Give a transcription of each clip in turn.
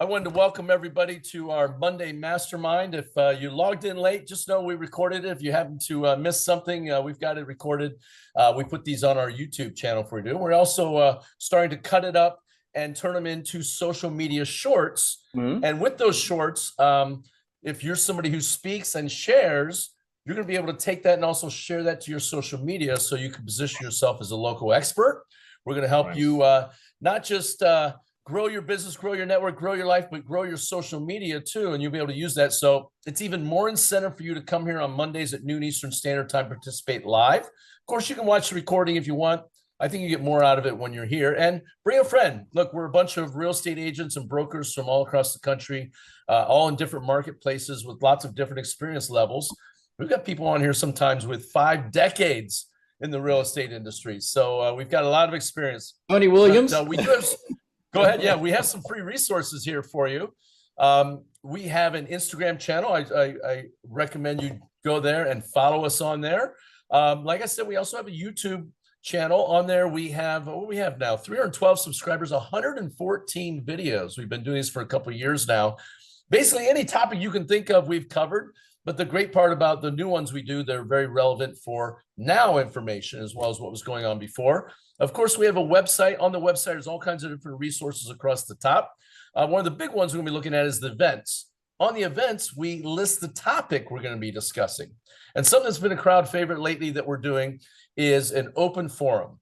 I wanted to welcome everybody to our Monday Mastermind. If you logged in late, just know we recorded it. If you happen to miss something, we've got it recorded. We put these on our YouTube channel for you. We're also starting to cut it up and turn them into social media shorts. And with those shorts, if you're somebody who speaks and shares, you're going to be able to take that and also share that to your social media so you can position yourself as a local expert. We're going to help you not just grow your business, grow your network, grow your life, but grow your social media too. And you'll be able to use that. So it's even more incentive for you to come here on Mondays at noon Eastern Standard Time, participate live. Of course, you can watch the recording if you want. I think you get more out of it when you're here. And bring a friend. Look, we're a bunch of real estate agents and brokers from all across the country, all in different marketplaces with lots of different experience levels. We've got people on here sometimes with 5 decades in the real estate industry. So we've got a lot of experience. Tony Williams. We do have, go ahead. Yeah, we have some free resources here for you. We have an Instagram channel. I recommend you go there and follow us on there. Like I said, we also have a YouTube channel on there. We have, what we have now, 312 subscribers, 114 videos. We've been doing this for a couple of years now. Basically, any topic you can think of, we've covered. But the great part about the new ones we do, they're very relevant for now information as well as what was going on before. Of course, we have a website. On the website, there's all kinds of different resources across the top. One of the big ones we're going to be looking at is the events. On the events, we list the topic we're going to be discussing. And something that's been a crowd favorite lately that we're doing is an open forum.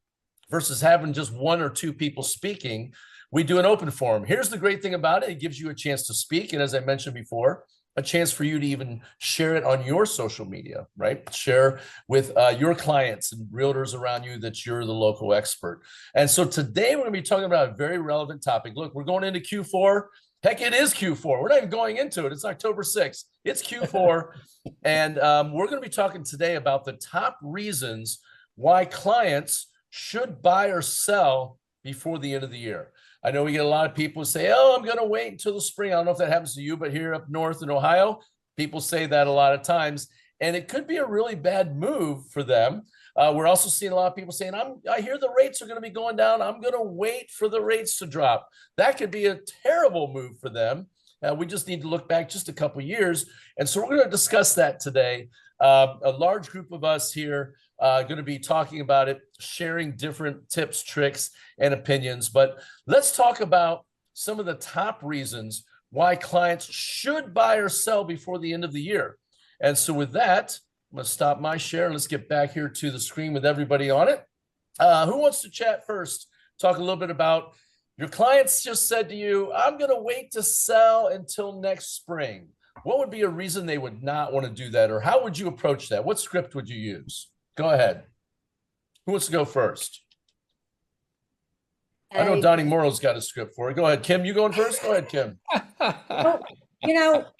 Versus having just 1 or 2 people speaking, we do an open forum. Here's the great thing about it. It gives you a chance to speak. And as I mentioned before, a chance for you to even share it on your social media, right? Share with your clients and realtors around you that you're the local expert. And so today we're going to be talking about a very relevant topic. Look, we're going into Q4. Heck, it is Q4. We're not even going into it. It's October 6th. It's Q4. And we're going to be talking today about the top reasons why clients should buy or sell before the end of the year. I know we get a lot of people say, oh, I'm going to wait until the spring. I don't know if that happens to you, but here up north in Ohio, people say that a lot of times. And it could be a really bad move for them. We're also seeing a lot of people saying, I hear the rates are going to be going down. I'm going to wait for the rates to drop. That could be a terrible move for them. We just need to look back just a couple of years. And so we're going to discuss that today. A large group of us here going to be talking about it, sharing different tips, tricks, and opinions. But let's talk about some of the top reasons why clients should buy or sell before the end of the year. And so with that, I'm going to stop my share and let's get back here to the screen with everybody on it. Who wants to chat first? Talk a little bit about your clients just said to you, I'm going to wait to sell until next spring. What would be a reason they would not want to do that? Or how would you approach that? What script would you use? Go ahead. Who wants to go first? I know Donnie Morrow's got a script for it. Go ahead, Kim. You going first? Go ahead, Kim. Well,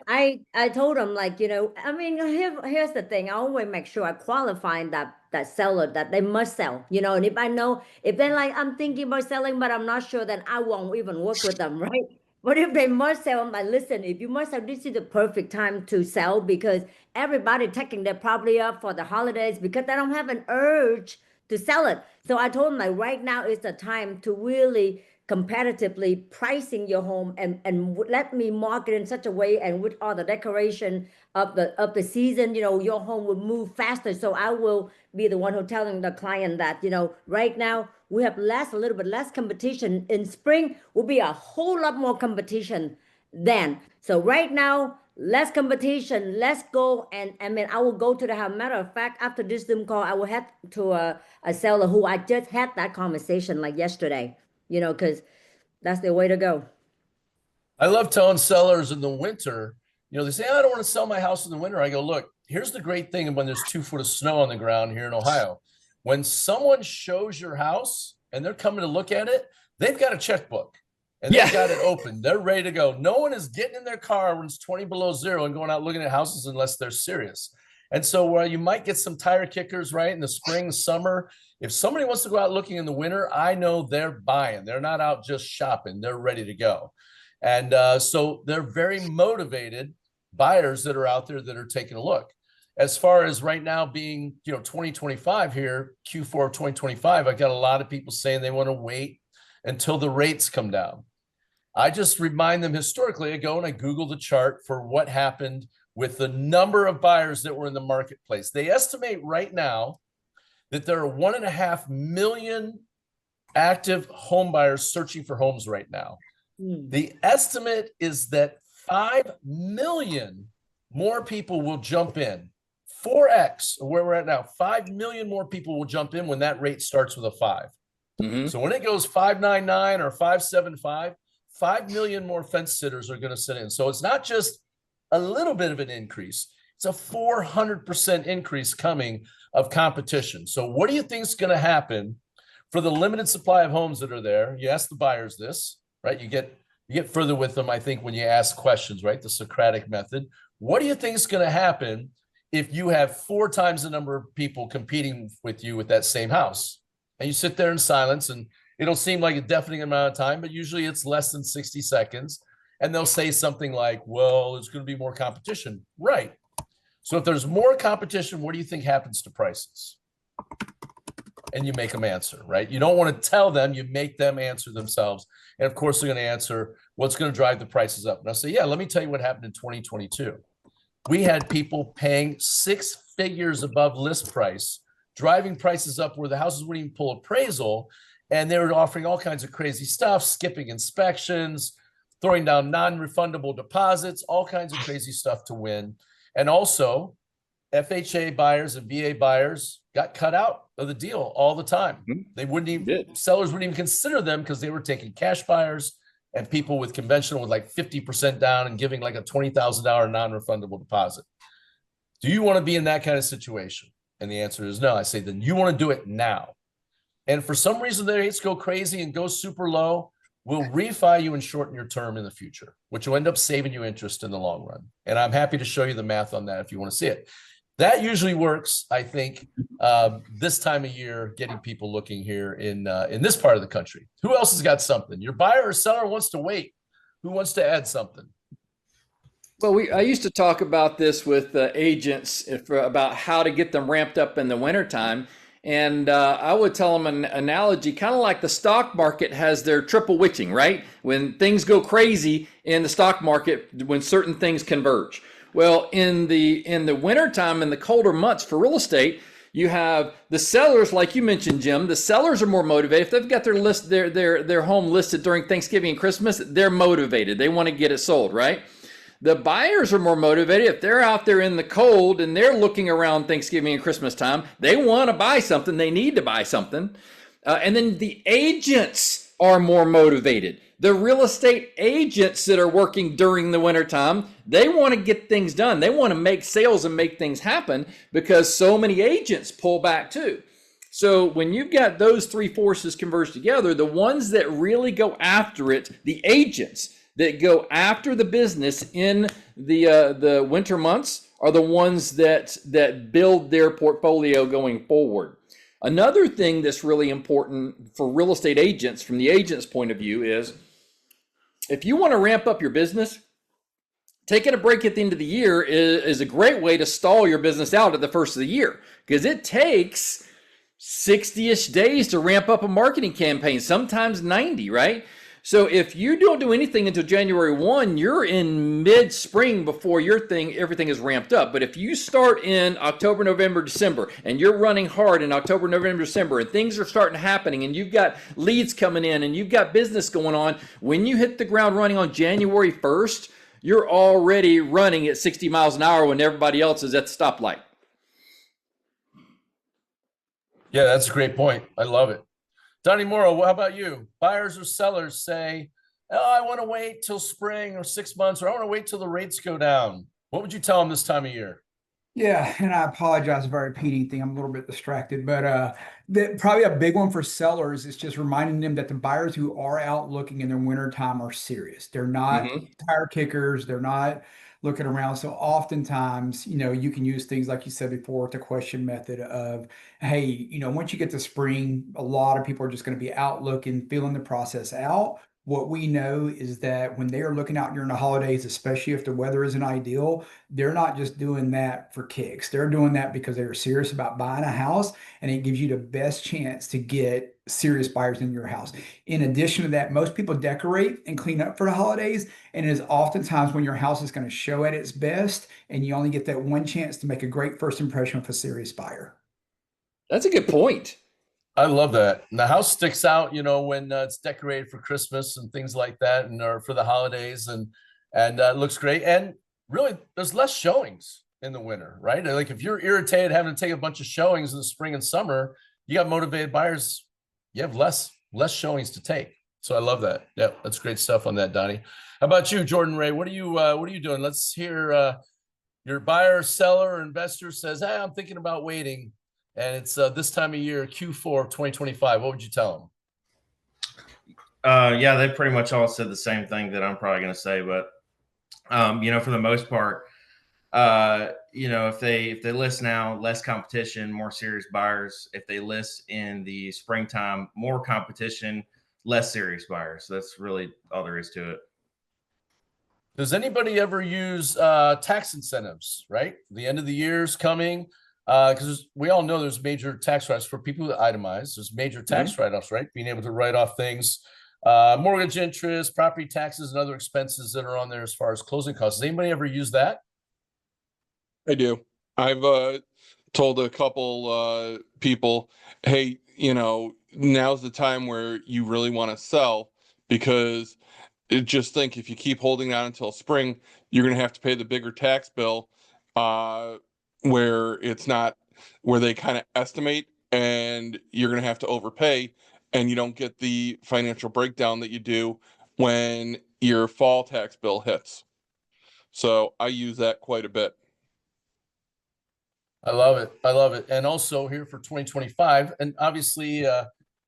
I told them, like, I mean, here's the thing. I always make sure I qualify that seller that they must sell, and if I know, if they're like, I'm thinking about selling, but I'm not sure, then I won't even work with them, right? But if they must sell, I'm like, listen, if you must sell, this is the perfect time to sell because everybody taking their property up for the holidays because they don't have an urge to sell it. So I told them, like, right now is the time to really competitively pricing your home and let me market in such a way and with all the decoration of the season, your home will move faster. So I will be the one who telling the client that, right now we have a little bit less competition. In spring will be a whole lot more competition then. So right now, less competition, let's go. And I mean, I will go to the house. Matter of fact, after this Zoom call, I will head to a seller who I just had that conversation like yesterday, because that's the way to go. I love telling sellers in the winter, they say, I don't want to sell my house in the winter. I go, look, here's the great thing when there's 2 foot of snow on the ground here in Ohio. When someone shows your house and they're coming to look at it, they've got a checkbook and they've got it open. They're ready to go. No one is getting in their car when it's 20 below zero and going out looking at houses unless they're serious. And so you might get some tire kickers, right? In the spring, summer. If somebody wants to go out looking in the winter, I know they're buying. They're not out just shopping. They're ready to go. And so they're very motivated buyers that are out there that are taking a look. As far as right now being, 2025 here, Q4 of 2025, I got a lot of people saying they want to wait until the rates come down. I just remind them historically. I go and I Google the chart for what happened with the number of buyers that were in the marketplace. They estimate right now that there are 1.5 million active home buyers searching for homes right now. The estimate is that 5 million more people will jump in. 4x where we're at now. 5 million more people will jump in when that rate starts with a 5. So when it goes 599 or 575, 5 million more fence sitters are going to sit in. So it's not just a little bit of an increase. It's a 400% increase coming of competition. So what do you think is going to happen for the limited supply of homes that are there? You ask the buyers this, right? You get further with them, I think, when you ask questions, right? The Socratic method. What do you think is going to happen if you have 4 times the number of people competing with you with that same house? And you sit there in silence, and it'll seem like a deafening amount of time, but usually it's less than 60 seconds. And they'll say something like, well, there's going to be more competition. Right. So if there's more competition, what do you think happens to prices? And you make them answer, right? You don't want to tell them, you make them answer themselves. And of course, they're going to answer what's going to drive the prices up. And I'll say, yeah, let me tell you what happened in 2022. We had people paying 6 figures above list price, driving prices up where the houses wouldn't even pull appraisal. And they were offering all kinds of crazy stuff, skipping inspections, throwing down non-refundable deposits, all kinds of crazy stuff to win. And also, FHA buyers and VA buyers got cut out of the deal all the time. They wouldn't even, sellers wouldn't even consider them because they were taking cash buyers and people with conventional with like 50% down and giving like a $20,000 non-refundable deposit. Do you want to be in that kind of situation? And the answer is no. I say, then you want to do it now. And for some reason, the rates go crazy and go super low, we'll refi you and shorten your term in the future, which will end up saving you interest in the long run. And I'm happy to show you the math on that if you want to see it. That usually works, I think, this time of year, getting people looking here in this part of the country. Who else has got something? Your buyer or seller wants to wait. Who wants to add something? Well, I used to talk about this with agents about how to get them ramped up in the wintertime. And I would tell them an analogy, kind of like the stock market has their triple witching, right? When things go crazy in the stock market, when certain things converge. Well, in the wintertime, in the colder months for real estate, you have the sellers, like you mentioned, Jim. The sellers are more motivated. If they've got their home listed during Thanksgiving and Christmas, they're motivated. They want to get it sold, right? The buyers are more motivated. If they're out there in the cold and they're looking around Thanksgiving and Christmas time, they want to buy something. They need to buy something. And then the agents are more motivated. The real estate agents that are working during the wintertime, they want to get things done. They want to make sales and make things happen because so many agents pull back too. So when you've got those 3 forces converged together, the ones that really go after it, the agents that go after the business in the winter months are the ones that build their portfolio going forward. Another thing that's really important for real estate agents from the agent's point of view is if you want to ramp up your business, taking a break at the end of the year is a great way to stall your business out at the first of the year because it takes 60-ish days to ramp up a marketing campaign, sometimes 90, right? So if you don't do anything until January 1, you're in mid-spring before everything is ramped up. But if you start in October, November, December, and you're running hard in October, November, December, and things are starting happening, and you've got leads coming in, and you've got business going on, when you hit the ground running on January 1st, you're already running at 60 miles an hour when everybody else is at the stoplight. Yeah, that's a great point. I love it. Donnie Morrow, how about you? Buyers or sellers say, oh, I want to wait till spring or 6 months, or I want to wait till the rates go down. What would you tell them this time of year? Yeah, and I apologize for a repeating thing. I'm a little bit distracted, but probably a big one for sellers is just reminding them that the buyers who are out looking in their wintertime are serious. They're not tire kickers. They're not looking around. So oftentimes, you can use things like you said before, the question method of, hey, once you get to spring, a lot of people are just going to be out looking, feeling the process out. what we know is that when they are looking out during the holidays, especially if the weather isn't ideal, they're not just doing that for kicks. They're doing that because they are serious about buying a house, and it gives you the best chance to get serious buyers in your house. In addition to that, most people decorate and clean up for the holidays, and it is oftentimes when your house is going to show at its best, and you only get that one chance to make a great first impression with a serious buyer. That's a good point. I love that. And the house sticks out, when it's decorated for Christmas and things like that, and or for the holidays, and it looks great. And really, there's less showings in the winter, right? Like if you're irritated having to take a bunch of showings in the spring and summer, you got motivated buyers. You have less showings to take. So I love that. Yeah, that's great stuff on that, Donnie. How about you, Jordan Ray? What are you doing? Let's hear your buyer, seller, or investor says, "Hey, I'm thinking about waiting." And it's this time of year, Q4 of 2025. What would you tell Yeah, they pretty much all said the same thing that I'm probably going to say, but for the most part, if they list now, less competition, more serious buyers. If they list in the springtime, more competition, less serious buyers. So that's really all there is to it. Does anybody ever use tax incentives, right? The end of the year is coming. Because we all know there's major tax write-offs for people that itemize. There's major tax write-offs, right? Being able to write off things, mortgage interest, property taxes, and other expenses that are on there as far as closing costs. Does anybody ever use that? I do. I've told a couple people, hey, now's the time where you really want to sell, because just think if you keep holding on until spring, you're going to have to pay the bigger tax bill. Where it's not where they kind of estimate, and you're going to have to overpay, and you don't get the financial breakdown that you do when your fall tax bill hits. So I use that quite a bit. I love it. I love it. And also here for 2025, and obviously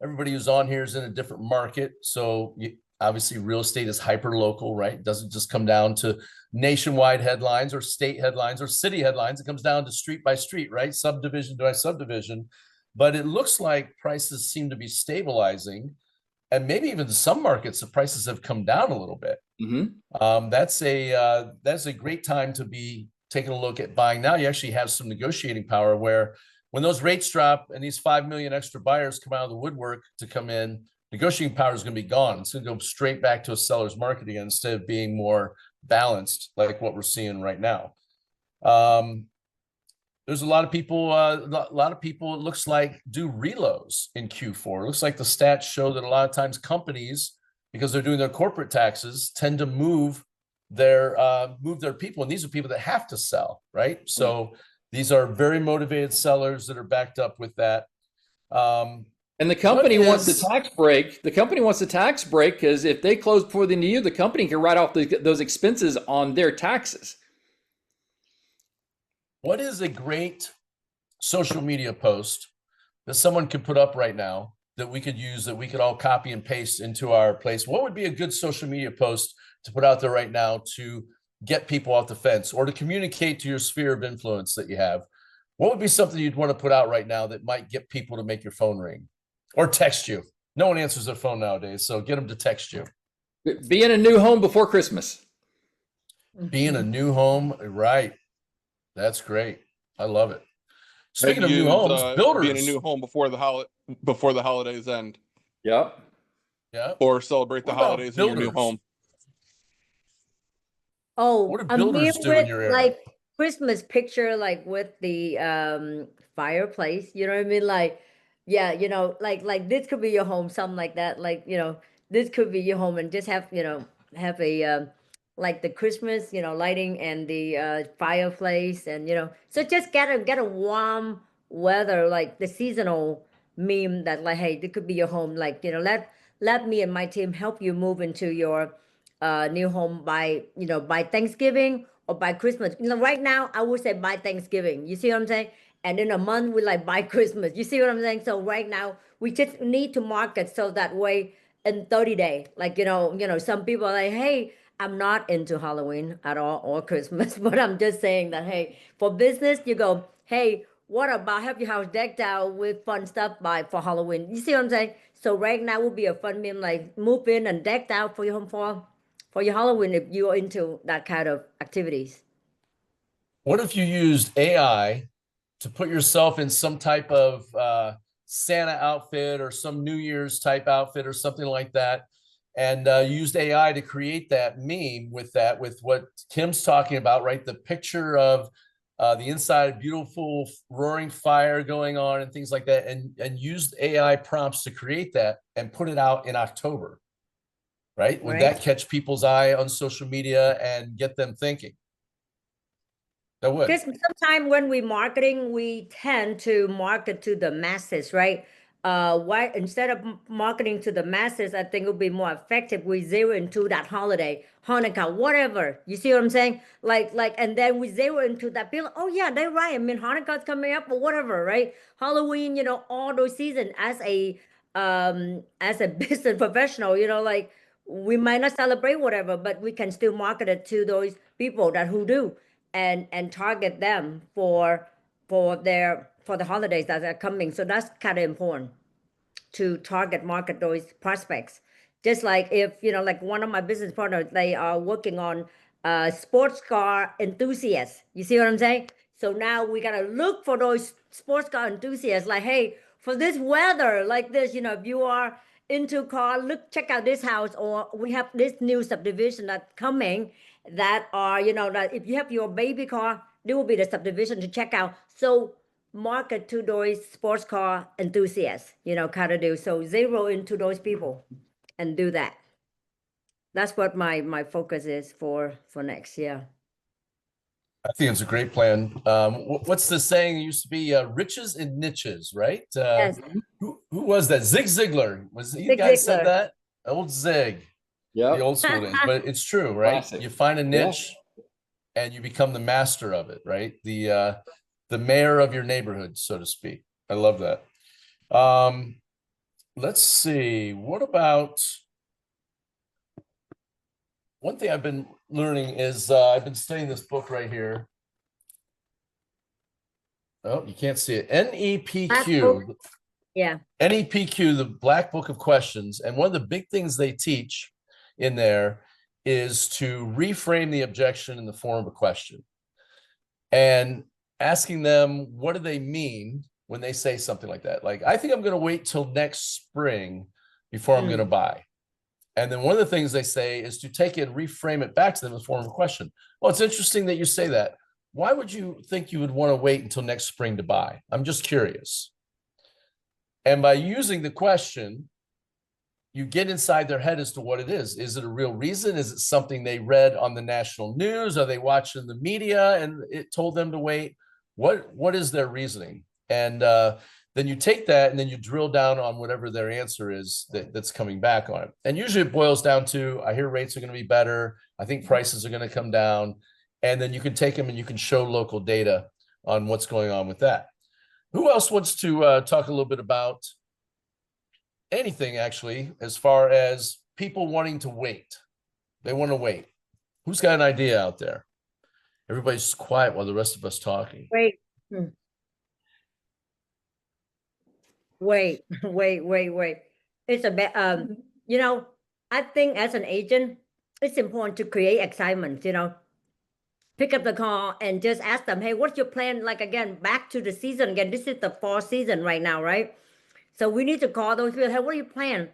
everybody who's on here is in a different market. So obviously real estate is hyper local, right? It doesn't just come down to nationwide headlines or state headlines or city headlines. It comes down to street by street, right? Subdivision by subdivision. But it looks like prices seem to be stabilizing, and maybe even in some markets the prices have come down a little bit. That's a great time to be taking a look at buying now. You actually have some negotiating power, where when those rates drop and these 5 million extra buyers come out of the woodwork to come in, negotiating power is going to be gone. It's going to go straight back to a seller's market again, instead of being more balanced like what we're seeing right now. There's a lot of people, it looks like, do reloads in Q4. It looks like the stats show that a lot of times companies, because they're doing their corporate taxes, tend to move their people. And these are people that have to sell, right? So these are very motivated sellers that are backed up with that. And the company wants the tax break. The company wants the tax break because if they close before the end of the year, the company can write off those expenses on their taxes. What is a great social media post that someone could put up right now that we could use, that we could all copy and paste into our place? What would be a good social media post to put out there right now to get people off the fence, or to communicate to your sphere of influence that you have? What would be something you'd want to put out right now that might get people to make your phone ring or text you? No one answers their phone nowadays, so get them to text you. Be in a new home before Christmas. Be in a new home, right? That's great. I love it. Speaking of new homes, builders. Be in a new home before the holidays end. Yep. Yeah. Or celebrate the holidays in your new home. Oh, what do builders do in your area? Like Christmas picture, like with the fireplace. You know what I mean? Like, yeah, like this could be your home, something like that. Like, this could be your home, and just have have a like the Christmas lighting and the fireplace, and so just get a warm weather, like the seasonal meme that, like, hey, this could be your home. Like, let me and my team help you move into your new home by by Thanksgiving or by Christmas. Right now I would say by Thanksgiving. You see what I'm saying? And in a month we like by Christmas. You see what I'm saying? So right now we just need to market so that way in 30 days, like some people are like, hey, I'm not into Halloween at all or Christmas, but I'm just saying that, hey, for business, you go, hey, what about have your house decked out with fun stuff for Halloween? You see what I'm saying? So right now would be a fun meme, like move in and decked out for your home for your Halloween if you're into that kind of activities. What if you used AI to put yourself in some type of Santa outfit or some New Year's type outfit or something like that, and used AI to create that meme with that, with what Kim's talking about, right? The picture of the inside, beautiful roaring fire going on and things like that, and used AI prompts to create that and put it out in October, right? Would Right. that catch people's eye on social media and get them thinking? That would. Because sometimes when we marketing, we tend to market to the masses, right? Why instead of marketing to the masses, I think it would be more effective. We zero into that holiday, Hanukkah, whatever. You see what I'm saying? And then we zero into that. People, oh yeah, they're right. I mean, Hanukkah's coming up or whatever, right? Halloween, all those seasons. As a business professional, like we might not celebrate whatever, but we can still market it to those people that who do and target them for the holidays that are coming. So that's kind of important to target market those prospects. Just like if like one of my business partners, they are working on sports car enthusiasts. You see what I'm saying? So now we gotta look for those sports car enthusiasts. Like, hey, for this weather like this, if you are into car, check out this house, or we have this new subdivision that's coming. That are that if you have your baby car, there will be the subdivision to check out. So market to those sports car enthusiasts, kind of do. So zero into those people and do that. That's what my focus is for next year. I think it's a great plan. What's the saying? It used to be riches in niches, right? Yes, Who was that? Zig Ziglar. Was he the Zig guy who said Ziglar. that? Old Zig, the Yep. old school days. But it's true, right? Classic. You find a Yeah. niche and you become the master of it, right? The mayor of your neighborhood, so to speak. I love that. Let's see. What about one thing I've been learning is I've been studying this book right here. Oh, you can't see it. NEPQ. Yeah. NEPQ, the Black Book of Questions. And one of the big things they teach in there is to reframe the objection in the form of a question and asking them, what do they mean when they say something like that? Like, I think I'm going to wait till next spring before I'm going to buy. And then one of the things they say is to take it and reframe it back to them in the form of a question. Well, it's interesting that you say that. Why would you think you would want to wait until next spring to buy? I'm just curious. And by using the question, you get inside their head as to what it is. Is it a real reason? Is it something they read on the national news? Are they watching the media and it told them to wait? What is their reasoning? And then you take that and then you drill down on whatever their answer is that's coming back on it. And usually it boils down to, I hear rates are going to be better. I think prices are going to come down. And then you can take them and you can show local data on what's going on with that. Who else wants to talk a little bit about anything, actually, as far as people wanting to wait? They want to wait. Who's got an idea out there? Everybody's quiet while the rest of us talking. Wait. Wait. It's a bit, I think as an agent, it's important to create excitement, pick up the call and just ask them, hey, what's your plan? Like, again, back to the season again. This is the fall season right now, right? So we need to call those people, hey, what are you planning?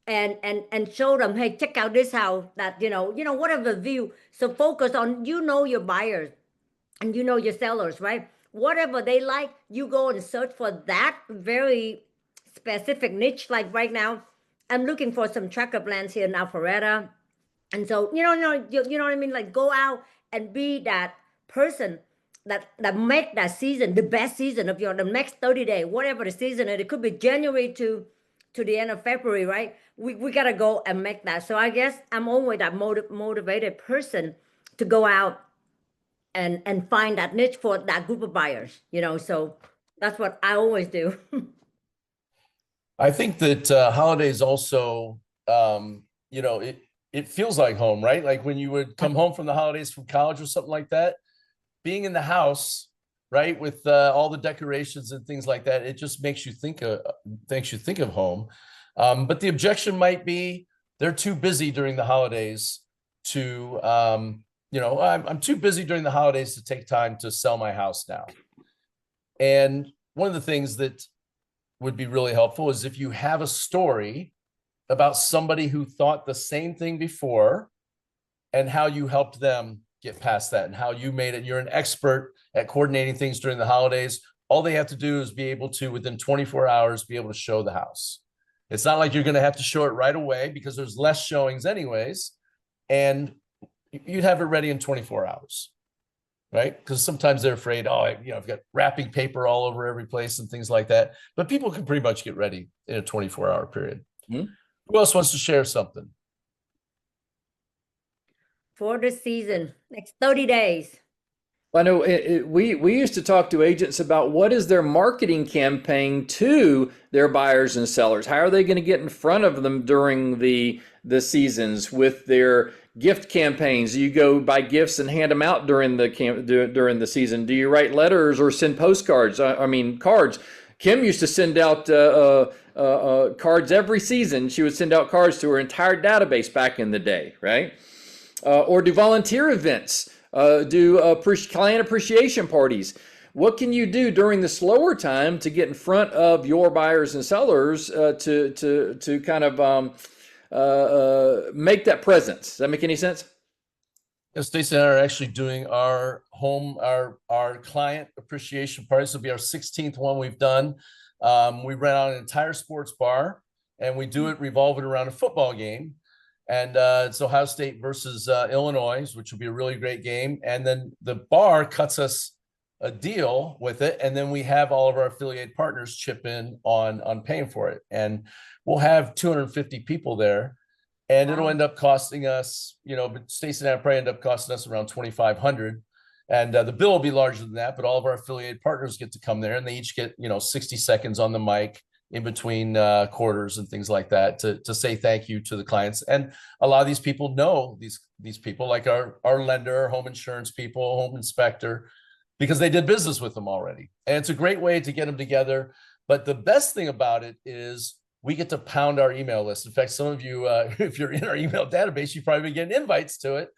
And show them, hey, check out this house that, whatever view. So focus on, your buyers and your sellers, right? Whatever they like, you go and search for that very specific niche. Like right now, I'm looking for some tracker plans here in Alpharetta. And so, you know what I mean? Like go out and be that person that make that season the best season of the next 30 days, whatever the season is. It could be January to the end of February, right? We gotta go and make that. So I guess I'm always that motivated person to go out and find that niche for that group of buyers, so that's what I always do. I think that holidays also, it feels like home, right? Like when you would come home from the holidays from college or something like that, being in the house, right, with all the decorations and things like that, it just makes you think of home. But the objection might be they're too busy during the holidays to, I'm too busy during the holidays to take time to sell my house now. And one of the things that would be really helpful is if you have a story about somebody who thought the same thing before and how you helped them get past that and how you made it. You're an expert at coordinating things during the holidays. All they have to do is be able to, within 24 hours, be able to show the house. It's not like you're going to have to show it right away because there's less showings anyways. And you'd have it ready in 24 hours, right? Because sometimes they're afraid, I've got wrapping paper all over every place and things like that. But people can pretty much get ready in a 24-hour period. Mm-hmm. Who else wants to share something? For the season, next 30 days. I know we used to talk to agents about what is their marketing campaign to their buyers and sellers. How are they going to get in front of them during the seasons with their gift campaigns? Do you go buy gifts and hand them out during the season? Do you write letters or send postcards? Cards. Kim used to send out cards every season. She would send out cards to her entire database back in the day, right? Or do volunteer events. Do client appreciation parties. What can you do during the slower time to get in front of your buyers and sellers to kind of make that presence? Does that make any sense? Yes, Stacey and I are actually doing our client appreciation party. This will be our 16th one we've done. We rent out an entire sports bar, and we do it revolving around a football game. And it's Ohio State versus Illinois, which will be a really great game. And then the bar cuts us a deal with it. And then we have all of our affiliate partners chip in on paying for it. And we'll have 250 people there. And it'll end up costing us, but Stacey and I probably end up costing us around $2,500. And the bill will be larger than that, but all of our affiliate partners get to come there and they each get, 60 seconds on the mic in between quarters and things like that to say thank you to the clients. And a lot of these people know these people, like our lender, home insurance people, home inspector, because they did business with them already. And it's a great way to get them together. But the best thing about it is we get to pound our email list. In fact, some of you, if you're in our email database, you've probably been getting invites to it.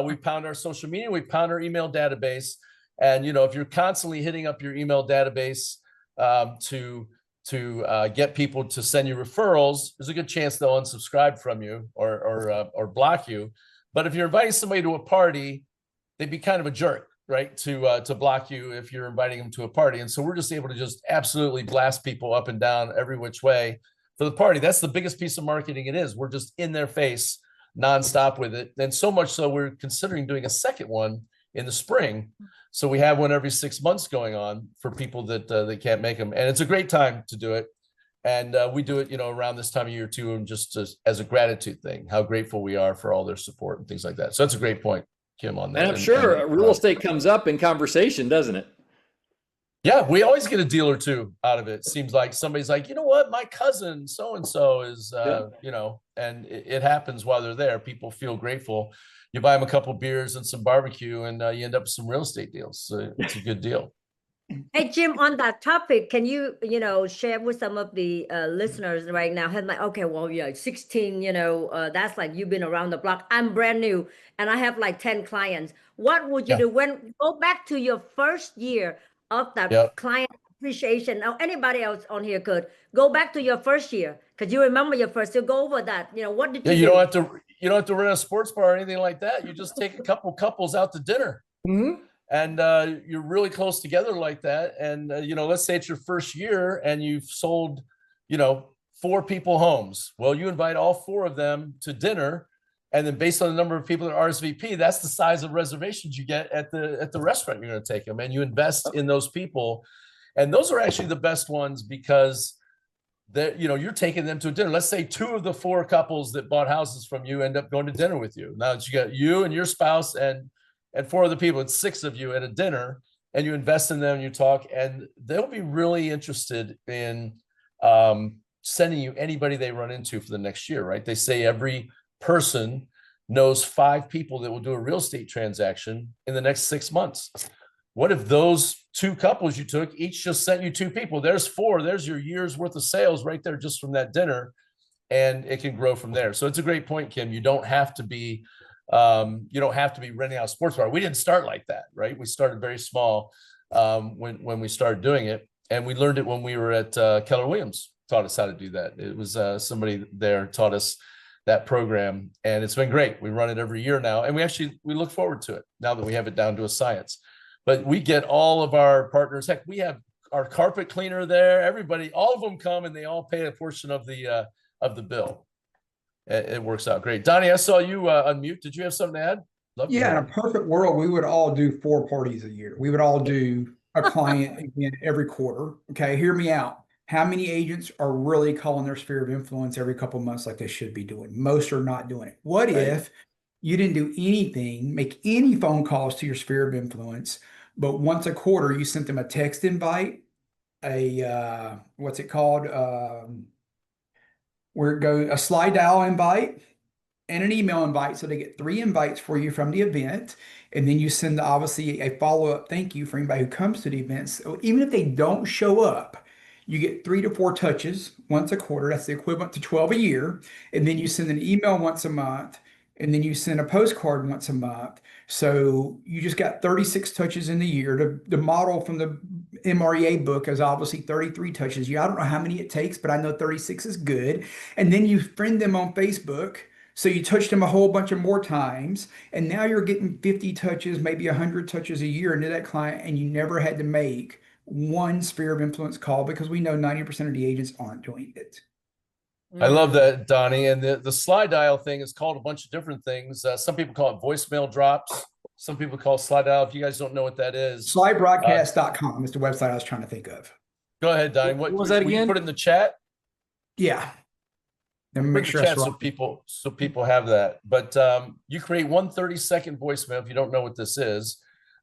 We pound our social media, we pound our email database. And, if you're constantly hitting up your email database to get people to send you referrals, there's a good chance they'll unsubscribe from you or block you. But if you're inviting somebody to a party, they'd be kind of a jerk, right? To block you if you're inviting them to a party. And so we're just able to just absolutely blast people up and down every which way for the party. That's the biggest piece of marketing it is. We're just in their face nonstop with it. And so much so we're considering doing a second one in the spring. So we have one every 6 months going on for people that they can't make them. And it's a great time to do it. And we do it, around this time of year too, and just as a gratitude thing, how grateful we are for all their support and things like that. So that's a great point, Kim, on that. And I'm sure real estate comes up in conversation, doesn't it? Yeah, we always get a deal or two out of it. It seems like somebody's like, you know what, my cousin so-and-so is, and it happens while they're there. People feel grateful. You buy them a couple beers and some barbecue and you end up with some real estate deals. So it's a good deal. Hey, Jim, on that topic, can you, share with some of the listeners right now? Had like, okay, well, 16, that's like you've been around the block. I'm brand new and I have like 10 clients. What would you do go back to your first year of that client appreciation? Now, anybody else on here could go back to your first year because you remember your first. So go over that. What did you do? You don't have to run a sports bar or anything like that. You just take a couple couples out to dinner. Mm-hmm. And you're really close together like that. And, let's say it's your first year and you've sold, 4 people homes. Well, you invite all 4 of them to dinner. And then based on the number of people that RSVP, that's the size of reservations you get at the restaurant you're going to take them. And you invest in those people. And those are actually the best ones because you're taking them to a dinner. Let's say 2 of the 4 couples that bought houses from you end up going to dinner with you. Now that you got you and your spouse and 4 other people, it's 6 of you at a dinner, and you invest in them and you talk, and they'll be really interested in sending you anybody they run into for the next year, right? They say every person knows 5 people that will do a real estate transaction in the next 6 months. What if those 2 couples you took each just sent you 2 people? There's 4. There's your year's worth of sales right there just from that dinner. and it can grow from there. So it's a great point, Kim. You don't have to be renting out a sports bar. We didn't start like that, right? We started very small when we started doing it, and we learned it when we were at Keller Williams. Taught us how to do that. It was somebody there taught us that program, and it's been great. We run it every year now, and we look forward to it now that we have it down to a science. But we get all of our partners. Heck, we have our carpet cleaner there. Everybody, all of them come, and they all pay a portion of the bill. It works out great. Donnie, I saw you unmute. Did you have something to add? Yeah, in a perfect world, we would all do 4 parties a year. We would all do a client again every quarter. Okay, hear me out. How many agents are really calling their sphere of influence every couple of months like they should be doing? Most are not doing it. What if you didn't do anything, make any phone calls to your sphere of influence, but once a quarter you sent them a text invite, what's it called? Where it goes, a slide dial invite and an email invite. So they get 3 invites for you from the event. And then you send obviously a follow-up thank you for anybody who comes to the event. So even if they don't show up, you get 3 to 4 touches once a quarter. That's the equivalent to 12 a year. And then you send an email once a month. And then you send a postcard once a month. So you just got 36 touches in the year. The model from the MREA book is obviously 33 touches. I don't know how many it takes, but I know 36 is good. And then you friend them on Facebook. So you touched them a whole bunch of more times. And now you're getting 50 touches, maybe 100 touches a year into that client. And you never had to make one sphere of influence call because we know 90% of the agents aren't doing it. I love that, Donnie. And the slide dial thing is called a bunch of different things. Some people call it voicemail drops. Some people call it slide dial. If you guys don't know what that is, slidebroadcast.com is the website I was trying to think of. Go ahead, Donnie. What was that again? You put it in the chat? Yeah. Let me make sure chat so people have that. But you create one 30-second voicemail. If you don't know what this is,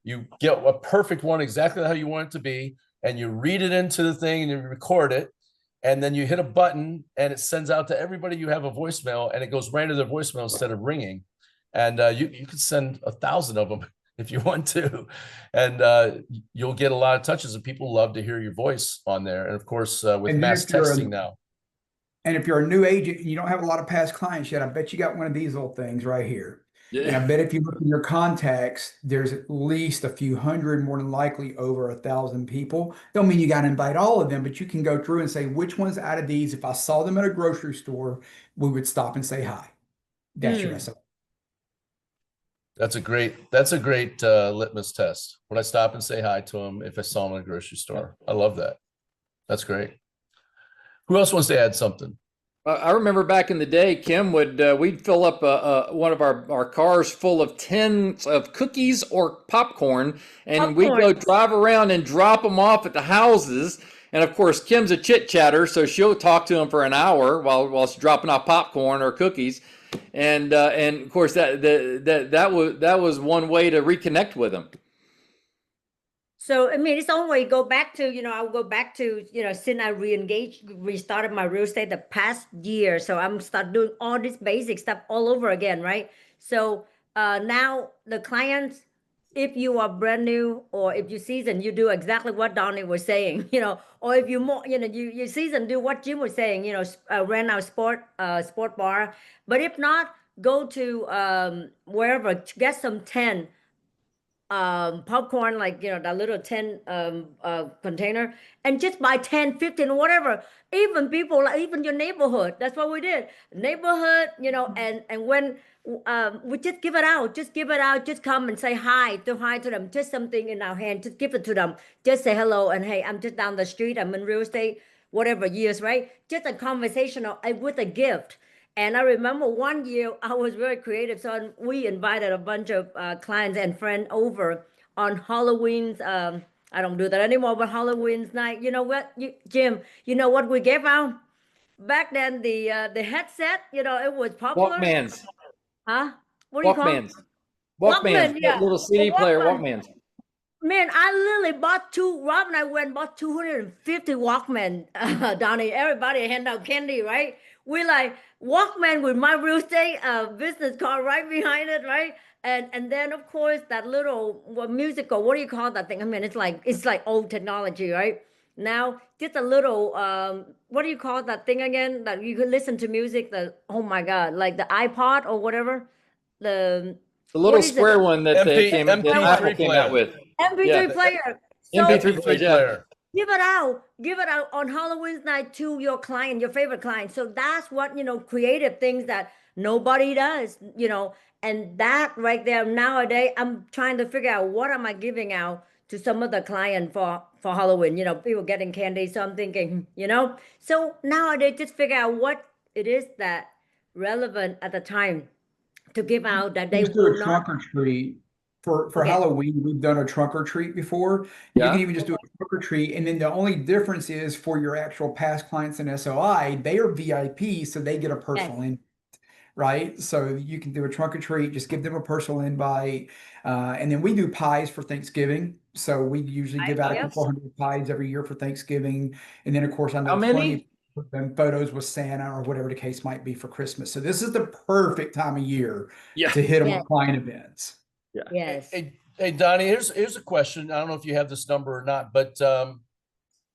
you get a perfect one, exactly how you want it to be, and you read it into the thing and you record it. And then you hit a button and it sends out to everybody you have a voicemail, and it goes right to their voicemail instead of ringing. And you can send 1,000 of them if you want to. And you'll get a lot of touches, and people love to hear your voice on there. And of course, with mass texting now. And if you're a new agent and you don't have a lot of past clients yet, I bet you got one of these little things right here. Yeah. And I bet if you look in your contacts, there's at least a few hundred, more than likely over 1,000 people. Don't mean you got to invite all of them, but you can go through and say, which ones out of these, if I saw them at a grocery store, we would stop and say hi. That's your SOP. That's a great litmus test. Would I stop and say hi to them if I saw them at a grocery store? I love that. That's great. Who else wants to add something? I remember back in the day, Kim we'd fill up one of our cars full of tins of cookies or popcorn, and we'd go drive around and drop them off at the houses. And of course, Kim's a chit chatter, so she'll talk to them for an hour while she's dropping off popcorn or cookies. And of course that was one way to reconnect with them. So, I mean, it's always go back to, I'll go back to, since I restarted my real estate the past year. So I'm start doing all this basic stuff all over again, right? So now the clients, if you are brand new or if you seasoned, you do exactly what Donnie was saying, or if you more, you seasoned, do what Jim was saying, rent out sport bar. But if not, go to wherever, get some 10 popcorn, like that little 10 container, and just buy 10, 15, whatever. Even people, like even your neighborhood, that's what we did. Neighborhood, and when we just give it out, just come and say hi to them, just something in our hand, just give it to them, just say hello, and hey, I'm just down the street, I'm in real estate, whatever years, right? Just a conversational with a gift. And I remember one year I was very creative, so we invited a bunch of clients and friends over on Halloween's. I don't do that anymore, but Halloween's night. You know what, Jim? You know what we gave out back then? The headset. It was popular. Walkmans. Huh? What do you call it? Walkmans. Yeah. Little CD player Walkmans. Man, I literally bought Rob and I went and bought 250 Walkman, Donnie. Everybody hand out candy, right? We like Walkman with my real estate business card right behind it, right? And then of course that little musical, what do you call that thing? I mean, it's like old technology, right? now just a little, what do you call that thing again? That you could listen to music, oh my God, like the iPod or whatever. The, The what little is it? square one that that MP3 Apple came out player. with. MP3 Yeah, player. So MP3 MP3 players. Yeah. player. give it out on Halloween night to your client, your favorite client. So that's what, creative things that nobody does, and that right there nowadays, I'm trying to figure out what am I giving out to some of the client for Halloween, people getting candy. So I'm thinking, so nowadays just figure out what it is that relevant at the time to give out that they Just do will a not. trunk or treat for Okay. Halloween. We've done a trunk or treat before. You Yeah. can even just do a trunk or treat, and then the only difference is for your actual past clients in SOI, they are VIP, so they get a personal invite, right? So you can do a trunk or treat, just give them a personal invite, and then we do pies for Thanksgiving. So we usually give out a Yep. couple hundred pies every year for Thanksgiving, and then of course I How know plenty of many? them photos with Santa or whatever the case might be for Christmas. So this is the perfect time of year Yeah. to hit them Yes. with client events. Yes. Hey, Donnie, here's a question. I don't know if you have this number or not, but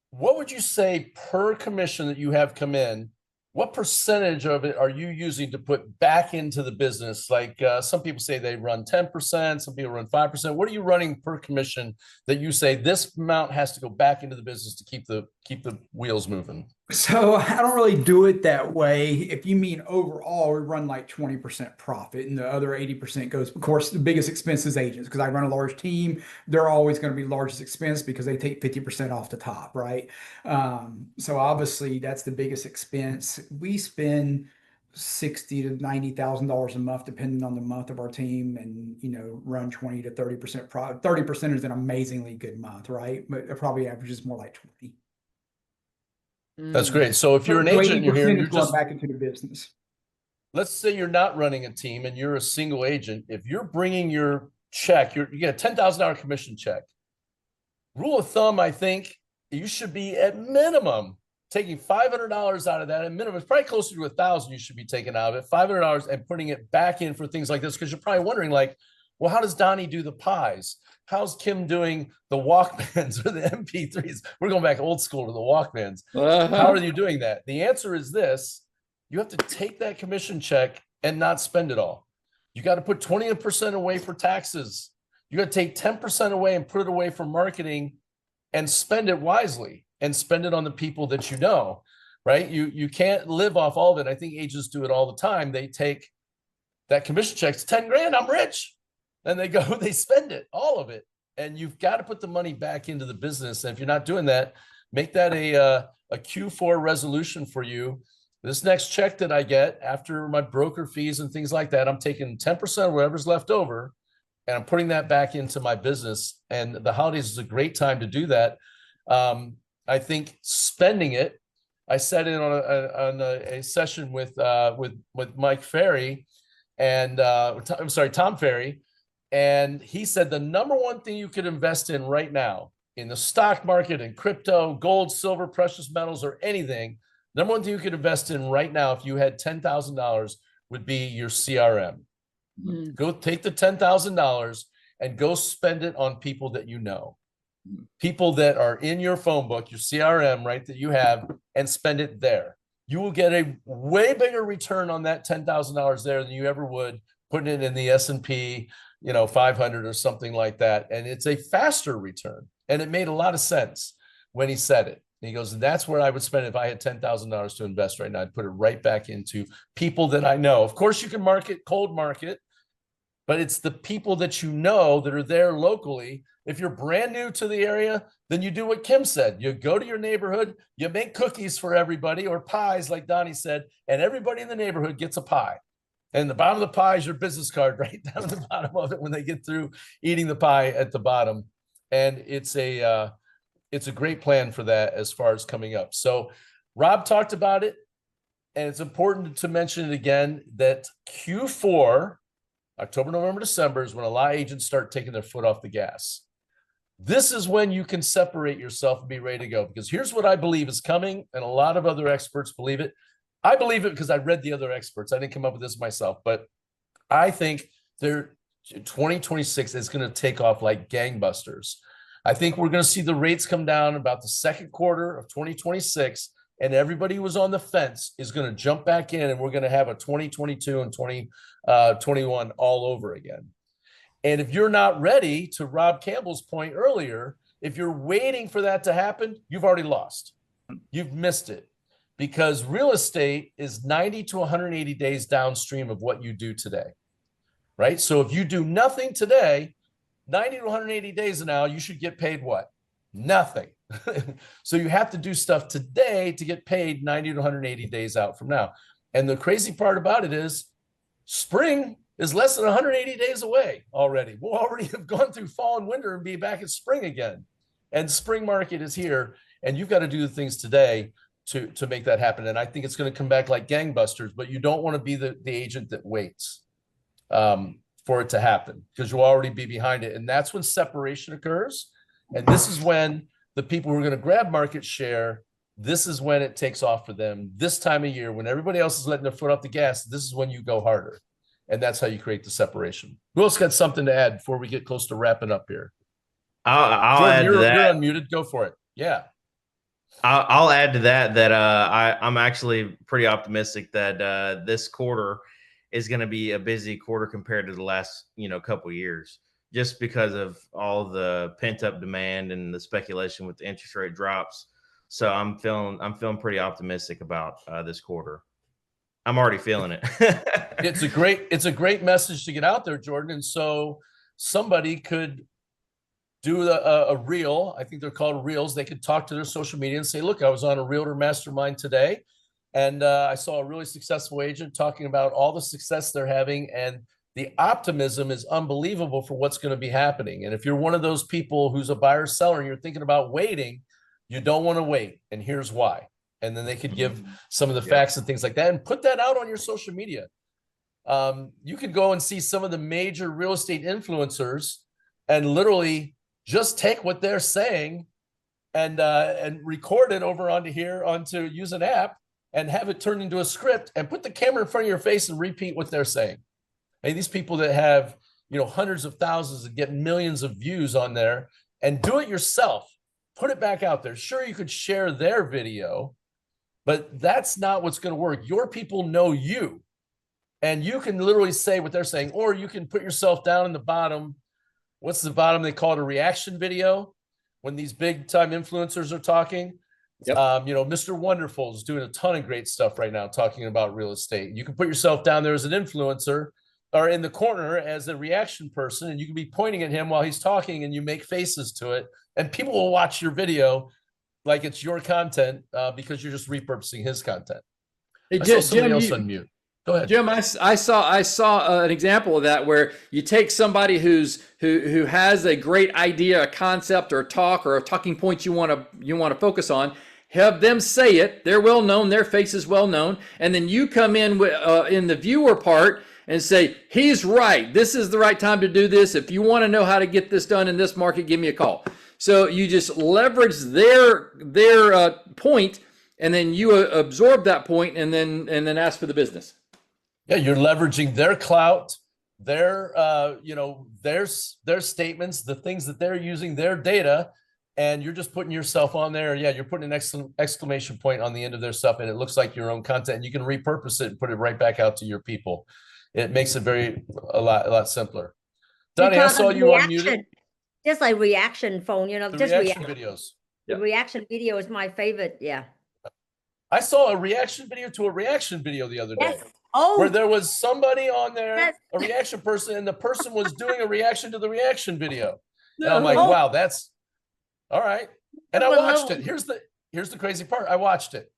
what would you say per commission that you have come in? What percentage of it are you using to put back into the business? Like some people say they run 10%, some people run 5%. What are you running per commission that you say this amount has to go back into the business to keep the wheels moving? So I don't really do it that way. If you mean overall, we run like 20% profit and the other 80% goes, of course, the biggest expense is agents because I run a large team. They're always going to be largest expense because they take 50% off the top, right? So obviously that's the biggest expense. We spend 60 to $90,000 a month, depending on the month of our team, and run 20 to 30% profit. 30% is an amazingly good month, right? But it probably averages more like 20. That's great. So if you're an So agent, you're here, 80% you're is going just, back into the business. let's say you're not running a team and you're a single agent. If you're bringing your check, you get a $10,000 commission check. Rule of thumb, I think you should be at minimum taking $500 out of that. At minimum, it's probably closer to 1,000 you should be taking out of it, $500, and putting it back in for things like this. Because you're probably wondering, like, well, how does Donnie do the pies? How's Kim doing the Walkmans or the MP3s? We're going back old school to the Walkmans. How are you doing that? The answer is this: you have to take that commission check and not spend it all. You got to put 20% away for taxes. You got to take 10% away and put it away for marketing and spend it wisely and spend it on the people that you know, right? You can't live off all of it. I think agents do it all the time. They take that commission check, it's 10 grand, I'm rich. And they go, they spend it, all of it. And you've got to put the money back into the business. And if you're not doing that, make that a Q4 resolution for you. This next check that I get after my broker fees and things like that, I'm taking 10% of whatever's left over and I'm putting that back into my business. And the holidays is a great time to do that. I think spending it, I sat in on a session with Mike Ferry and I'm sorry, Tom Ferry. And he said the number one thing you could invest in right now in the stock market, in crypto, gold, silver, precious metals, or anything, number one thing you could invest in right now if you had $10,000 would be your CRM. Go take the $10,000 and go spend it on people that you know, people that are in your phone book, your CRM, right, that you have, and spend it there. You will get a way bigger return on that $10,000 there than you ever would putting it in the S&P 500 or something like that. And it's a faster return. And it made a lot of sense when he said it. And he goes, and that's where I would spend it if I had $10,000 to invest right now. I'd put it right back into people that I know. Of course, you can market, cold market, but it's the people that you know that are there locally. If you're brand new to the area, then you do what Kim said. You go to your neighborhood, you make cookies for everybody or pies, like Donnie said, and everybody in the neighborhood gets a pie. And the bottom of the pie is your business card right down at the bottom of it when they get through eating the pie at the bottom. And it's a great plan for that as far as coming up. So Rob talked about it, and it's important to mention it again that Q4, October, November, December is when a lot of agents start taking their foot off the gas. This is when you can separate yourself and be ready to go, because here's what I believe is coming, and a lot of other experts believe it. I believe it because I read the other experts. I didn't come up with this myself, but I think 2026 is going to take off like gangbusters. I think we're going to see the rates come down about the second quarter of 2026, and everybody who was on the fence is going to jump back in, and we're going to have a 2022 and 2021 all over again. And if you're not ready, to Rob Campbell's point earlier, if you're waiting for that to happen, you've already lost. You've missed it, because real estate is 90 to 180 days downstream of what you do today, right? So if you do nothing today, 90 to 180 days now, you should get paid what? Nothing. So you have to do stuff today to get paid 90 to 180 days out from now. And the crazy part about it is spring is less than 180 days away already. We'll already have gone through fall and winter and be back in spring again. And spring market is here, and you've got to do the things today to make that happen. And I think it's going to come back like gangbusters, but you don't want to be the agent that waits for it to happen, because you'll already be behind it. And that's when separation occurs. And this is when the people who are going to grab market share, this is when it takes off for them. This time of year, when everybody else is letting their foot off the gas, this is when you go harder. And that's how you create the separation. Who else got something to add before we get close to wrapping up here? I'll Jordan, add to that. You're unmuted. Go for it. Yeah. I'll add to that I'm actually pretty optimistic that this quarter is going to be a busy quarter compared to the last couple of years, just because of all the pent up demand and the speculation with the interest rate drops. So I'm feeling pretty optimistic about this quarter. I'm already feeling it. It's a great message to get out there, Jordan. And so somebody could do a reel. I think they're called reels. They could talk to their social media and say, look, I was on a Realtor Mastermind today, and I saw a really successful agent talking about all the success they're having, and the optimism is unbelievable for what's going to be happening. And if you're one of those people who's a buyer seller and you're thinking about waiting, you don't want to wait. And here's why. And then they could give some of the facts and things like that and put that out on your social media. You could go and see some of the major real estate influencers and literally just take what they're saying and record it over onto use an app and have it turned into a script and put the camera in front of your face and repeat what they're saying. And these people that have, hundreds of thousands and get millions of views on there, and do it yourself, put it back out there. Sure, you could share their video, but that's not what's going to work. Your people know you, and you can literally say what they're saying, or you can put yourself down in the bottom. What's the bottom? They call it a reaction video when these big time influencers are talking. Yep. Mr. Wonderful is doing a ton of great stuff right now talking about real estate. You can put yourself down there as an influencer or in the corner as a reaction person, and you can be pointing at him while he's talking, and you make faces to it, and people will watch your video like it's your content because you're just repurposing his content. Hey, I saw somebody else unmute. Go ahead, Jim. I saw an example of that, where you take somebody who has a great idea, a concept, or a talk, or a talking point you want to focus on. Have them say it. They're well known. Their face is well known, and then you come in in the viewer part and say, he's right. This is the right time to do this. If you want to know how to get this done in this market, give me a call. So you just leverage their point, and then you absorb that point, and then ask for the business. Yeah, you're leveraging their clout, their statements, the things that they're using, their data, and you're just putting yourself on there. Yeah, you're putting an exclamation point on the end of their stuff, and it looks like your own content, and you can repurpose it and put it right back out to your people. It makes it a lot simpler. Donnie, I saw you unmuted. Just like reaction phone, just reaction videos. The reaction video is my favorite. Yeah. I saw a reaction video to a reaction video the other day. Yes. Oh, where there was somebody on there, a reaction person, and the person was doing a reaation to the reaction video. And I'm like, wow, that's all right. And I watched it. Here's the crazy part. I watched it.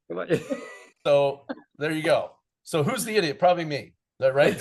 So there you go. So who's the idiot? Probably me. That right?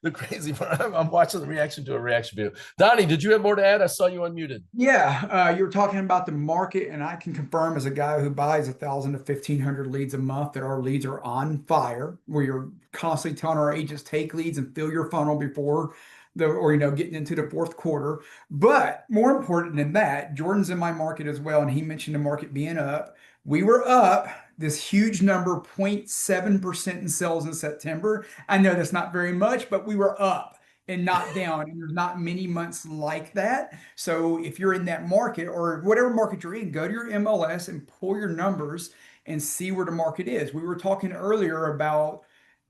The crazy part. I'm watching the reaction to a reaction video. Donnie, did you have more to add? I saw you unmuted. Yeah, you were talking about the market, and I can confirm as a guy who buys 1,000 to 1,500 leads a month that our leads are on fire. Where you're constantly telling our agents take leads and fill your funnel before getting into the fourth quarter. But more important than that, Jordan's in my market as well, and he mentioned the market being up. We were up this huge number, 0.7% in sales in September. I know that's not very much, but we were up. and not down. And there's not many months like that. So if you're in that market or whatever market you're in, go to your MLS and pull your numbers and see where the market is. We were talking earlier about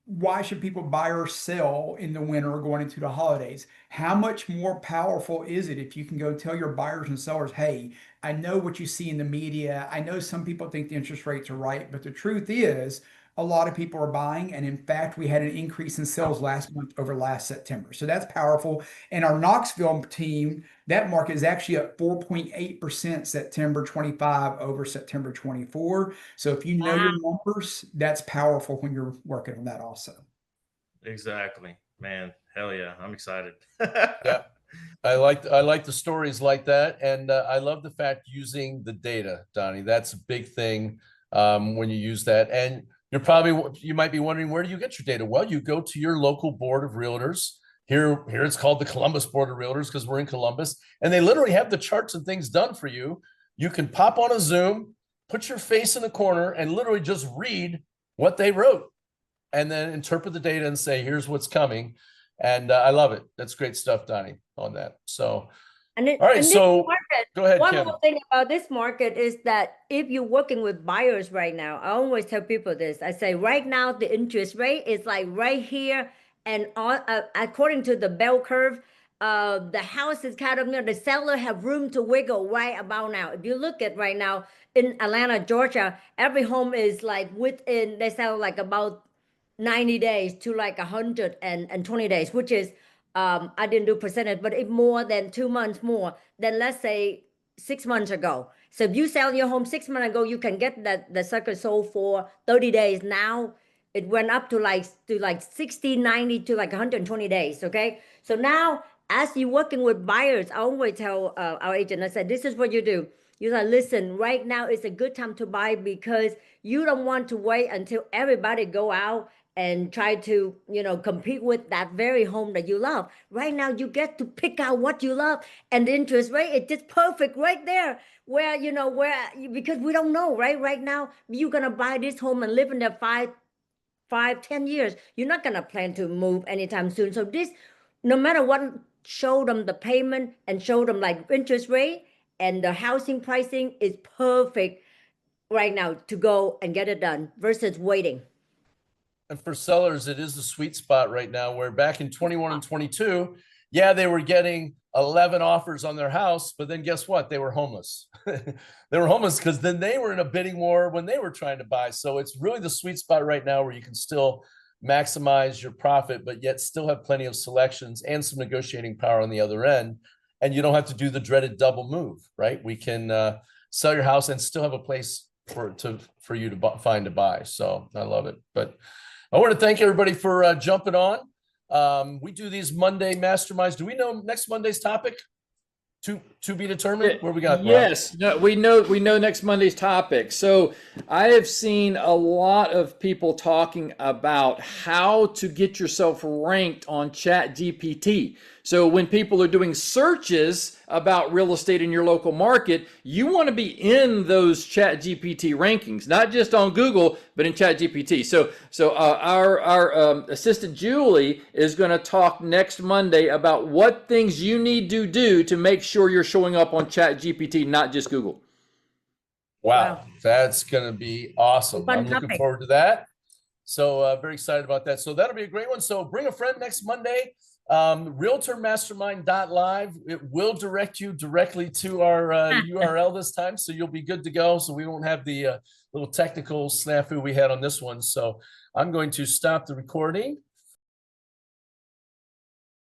why should people buy or sell in the winter going into the holidays? How much more powerful is it if you can go tell your buyers and sellers, hey, I know what you see in the media. I know some people think the interest rates are right, but the truth is a lot of people are buying. And in fact, we had an increase in sales last month over last September. So that's powerful. And our Knoxville team, that market is actually up 4.8% September 25 over September 24. So if you know Wow. your numbers, that's powerful when you're working on that also. Exactly, man. Hell yeah, I'm excited. Yeah. I like the stories like that, and I love the fact using the data, Donnie. That's a big thing when you use that. And you might be wondering, where do you get your data? Well, you go to your local board of realtors. Here it's called the Columbus Board of Realtors because we're in Columbus, and they literally have the charts and things done for you. You can pop on a Zoom, put your face in the corner, and literally just read what they wrote, and then interpret the data and say, "Here's what's coming." And I love it. That's great stuff, Donnie, on that. So, And all right. this So market, go ahead, one Kim. more thing about this market is that if you're working with buyers right now, I always tell people this. I say right now the interest rate is like right here, and according to the bell curve, the house is kind of near the seller have room to wiggle right about now. If you look at right now in Atlanta, Georgia, every home is like within they sell like about 90 days to like 120 days, which is I didn't do percentage, but it more than 2 months more than let's say 6 months ago. So if you sell your home 6 months ago, you can get that the sucker sold for 30 days. Now it went up to like 60, 90 to like 120 days. Okay. So now as you're working with buyers, I always tell our agent, I said, this is what you do. You say, listen, right now is a good time to buy because you don't want to wait until everybody go out and try to compete with that very home that you love. Right now you get to pick out what you love, and the interest rate is just perfect right there where because we don't know, right now you're gonna buy this home and live in there 5, 10 years. You're not gonna plan to move anytime soon. So this, no matter what, show them the payment and show them like interest rate and the housing pricing is perfect right now to go and get it done versus waiting. And for sellers, it is the sweet spot right now where back in 21 and 22, yeah, they were getting 11 offers on their house, but then guess what? They were homeless. They were homeless because then they were in a bidding war when they were trying to buy. So it's really the sweet spot right now where you can still maximize your profit, but yet still have plenty of selections and some negotiating power on the other end. And you don't have to do the dreaded double move, right? We can sell your house and still have a place for you to find to buy. So I love it. But I want to thank everybody for jumping on. We do these Monday masterminds. Do we know next Monday's topic? To be determined. Where we got? Rob? Yes, no, we know next Monday's topic. So I have seen a lot of people talking about how to get yourself ranked on ChatGPT. So when people are doing searches about real estate in your local market, you want to be in those ChatGPT rankings, not just on Google, but in ChatGPT. So our assistant Julie is going to talk next Monday about what things you need to do to make sure you're showing up on ChatGPT, not just Google. Wow. That's going to be awesome. Fun I'm looking topic. forward to that. So very excited about that. So that'll be a great one. So bring a friend next Monday. Realtormastermind.live. It will direct you directly to our URL this time. So you'll be good to go. So we won't have the little technical snafu we had on this one. So I'm going to stop the recording.